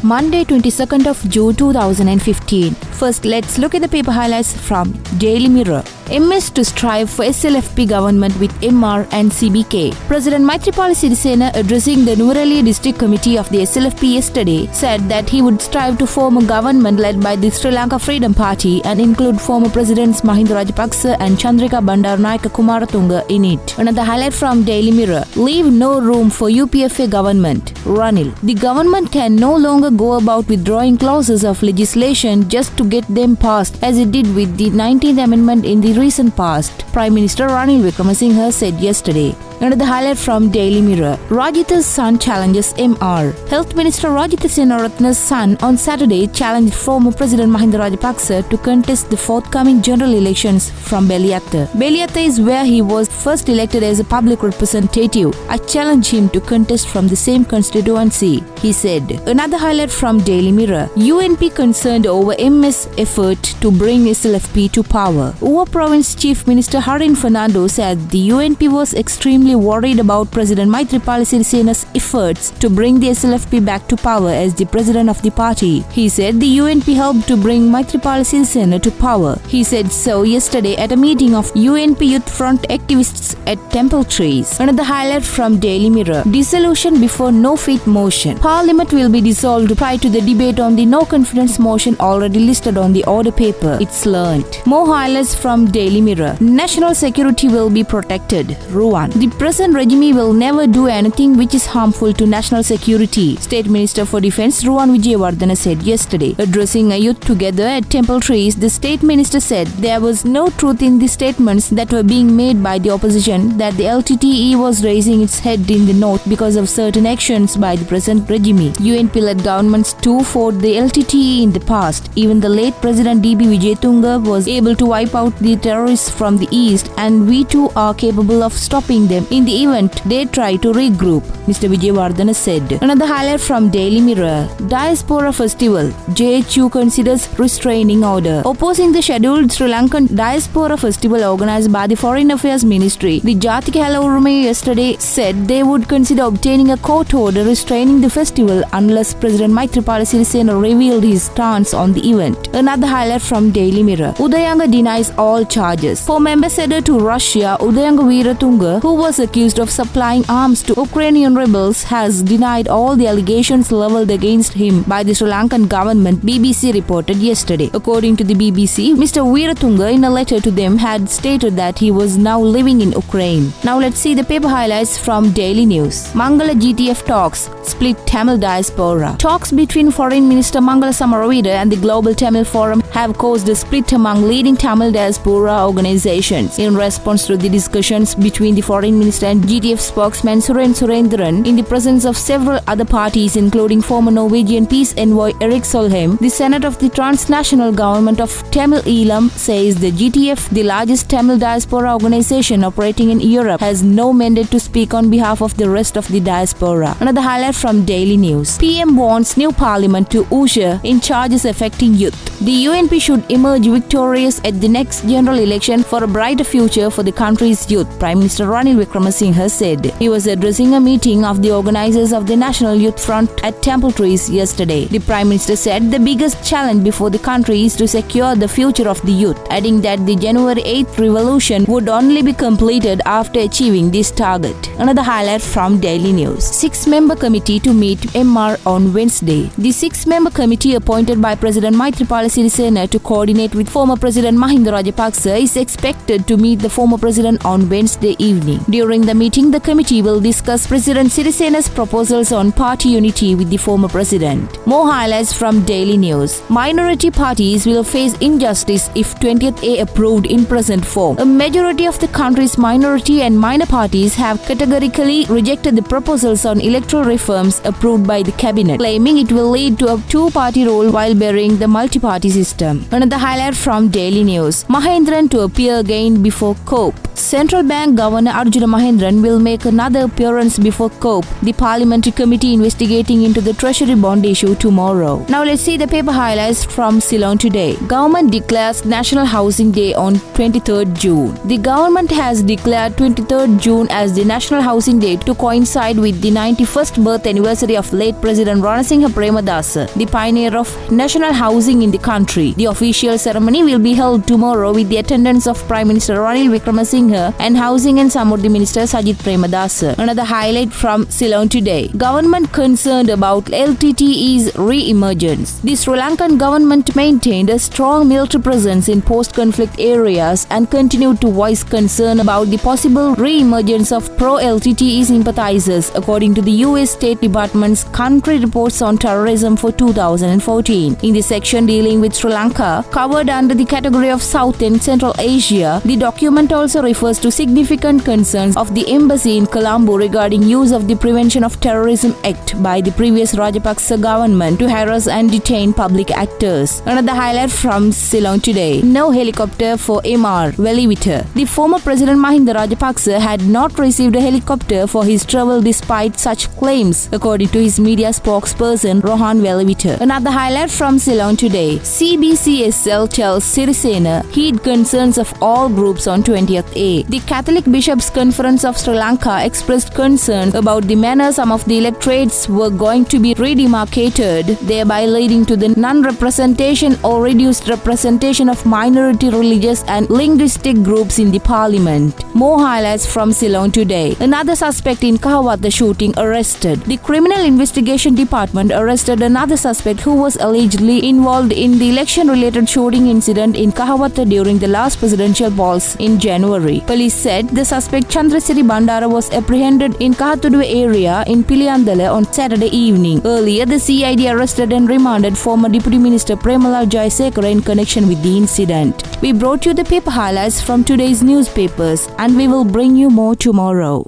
Monday 22nd of June 2015. First, let's look at the paper highlights from Daily Mirror. MS to strive for SLFP government with MR and CBK. President Maithripala Sirisena, addressing the Nuwara District Committee of the SLFP yesterday, said that he would strive to form a government led by the Sri Lanka Freedom Party and include former Presidents Mahinda Rajapaksa and Chandrika Bandaranaike Kumaratunga in it. Another highlight from Daily Mirror. Leave no room for UPFA government. Ranil. The government can no longer go about withdrawing clauses of legislation just to get them passed as it did with the 19th Amendment in the recent past, Prime Minister Ranil Wickremesinghe said yesterday. Another highlight from Daily Mirror. Rajitha's son challenges MR. Health Minister Rajitha Senaratne's son on Saturday challenged former President Mahinda Rajapaksa to contest the forthcoming general elections from Beliyatha. Beliyatha is where he was first elected as a public representative. I challenge him to contest from the same constituency, he said. Another highlight from Daily Mirror. UNP concerned over MS effort to bring SLFP to power. Uva Province Chief Minister Harin Fernando said the UNP was extremely worried about President Maithripala Sirisena's efforts to bring the SLFP back to power as the president of the party. He said the UNP helped to bring Maithripala Sirisena to power. He said so yesterday at a meeting of UNP Youth Front activists at Temple Trees. Another highlight from Daily Mirror. Dissolution before no-faith motion. Parliament will be dissolved prior to the debate on the no-confidence motion already listed on the order paper, it's learnt. More highlights from Daily Mirror. National security will be protected. Ruwan. The present regime will never do anything which is harmful to national security, State Minister for Defence Ruwan Wijewardena said yesterday. Addressing a youth together at Temple Trees, the State Minister said there was no truth in the statements that were being made by the opposition that the LTTE was raising its head in the north because of certain actions by the present regime. UNP-led governments too fought the LTTE in the past. Even the late President D.B. Wijetunga was able to wipe out the terrorists from the east, and we too are capable of stopping them in the event they try to regroup, Mr. Wijewardena said. Another highlight from Daily Mirror. Diaspora Festival. JHU considers restraining order. Opposing the scheduled Sri Lankan Diaspora Festival organized by the Foreign Affairs Ministry, the Jathika Hela Urume yesterday said they would consider obtaining a court order restraining the festival unless President Maithripala Sirisena revealed his stance on the event. Another highlight from Daily Mirror. Udayanga denies all charges. Former ambassador to Russia, Udayanga Weeratunga, who was accused of supplying arms to Ukrainian rebels, has denied all the allegations leveled against him by the Sri Lankan government, BBC reported yesterday. According to the BBC, Mr. Weeratunga in a letter to them had stated that he was now living in Ukraine. Now let's see the paper highlights from Daily News. Mangala GTF talks split Tamil diaspora. Talks between Foreign Minister Mangala Samaravida and the Global Tamil Forum have caused a split among leading Tamil diaspora organizations. In response to the discussions between the Foreign Minister and GTF spokesman Surendran in the presence of several other parties including former Norwegian peace envoy Erik Solheim, the Senate of the Transnational Government of Tamil Eelam says the GTF, the largest Tamil diaspora organization operating in Europe, has no mandate to speak on behalf of the rest of the diaspora. Another highlight from Daily News. PM wants new parliament to usher in charges affecting youth. The UNP should emerge victorious at the next general election for a brighter future for the country's youth, Prime Minister Ranil Wickremesinghe said. He was addressing a meeting of the organizers of the National Youth Front at Temple Trees yesterday. The Prime Minister said the biggest challenge before the country is to secure the future of the youth, adding that the January 8th revolution would only be completed after achieving this target. Another highlight from Daily News. 6-member committee to meet MR on Wednesday. The 6-member committee appointed by President Maithripala Sirisena to coordinate with former President Mahinda Rajapaksa is expected to meet the former president on Wednesday evening. During the meeting, the committee will discuss President Sirisena's proposals on party unity with the former president. More highlights from Daily News. Minority parties will face injustice if 20th A approved in present form. A majority of the country's minority and minor parties have categorically rejected the proposals on electoral reforms approved by the cabinet, claiming it will lead to a two-party rule while burying the multi-party system. Another highlight from Daily News. Mahendran to appear again before COPE. Central Bank Governor Arjuna Mahendran will make another appearance before COPE, the parliamentary committee investigating into the treasury bond issue, tomorrow. Now let's see the paper highlights from Ceylon today. Government declares National Housing Day on 23rd June. The government has declared 23rd June as the National Housing Day to coincide with the 91st birth anniversary of late President Ranasinghe Premadasa, the pioneer of national housing in the country. The official ceremony will be held tomorrow with the attendance of Prime Minister Ranil Wickremesinghe and Housing and Samurdhi Minister Sajith Premadasa. Another highlight from Ceylon today. Government concerned about LTTE's re-emergence. The Sri Lankan government maintained a strong military presence in post-conflict areas and continued to voice concern about the possible re-emergence of pro-LTTE sympathizers, according to the US State Department's Country Reports on Terrorism for 2014. In the section dealing with Sri Lanka, covered under the category of South and Central Asia, the document also refers to significant concerns of the embassy in Colombo regarding use of the Prevention of Terrorism Act by the previous Rajapaksa government to harass and detain public actors. Another highlight from Ceylon today. No helicopter for MR Welivita. The former President Mahinda Rajapaksa had not received a helicopter for his travel despite such claims, according to his media spokesperson Rohan Welivita. Another highlight from Ceylon today. CBCSL tells Sirisena heed concerns of all groups on 20th A. The Catholic Bishops' Conference of Sri Lanka expressed concern about the manner some of the electorates were going to be redemarcated, thereby leading to the non-representation or reduced representation of minority religious and linguistic groups in the parliament. More highlights from Ceylon today. Another suspect in Kahawatha shooting arrested. The Criminal Investigation Department arrested another suspect who was allegedly involved in the election-related shooting incident in Kahawatha during the last presidential polls in January. Police said the suspect Chandrasiri Bandara was apprehended in Kahatuduwa area in Piliyandala on Saturday evening. Earlier, the CID arrested and remanded former Deputy Minister Premala Jayasekara in connection with the incident. We brought you the paper highlights from today's newspapers, and we will bring you more tomorrow.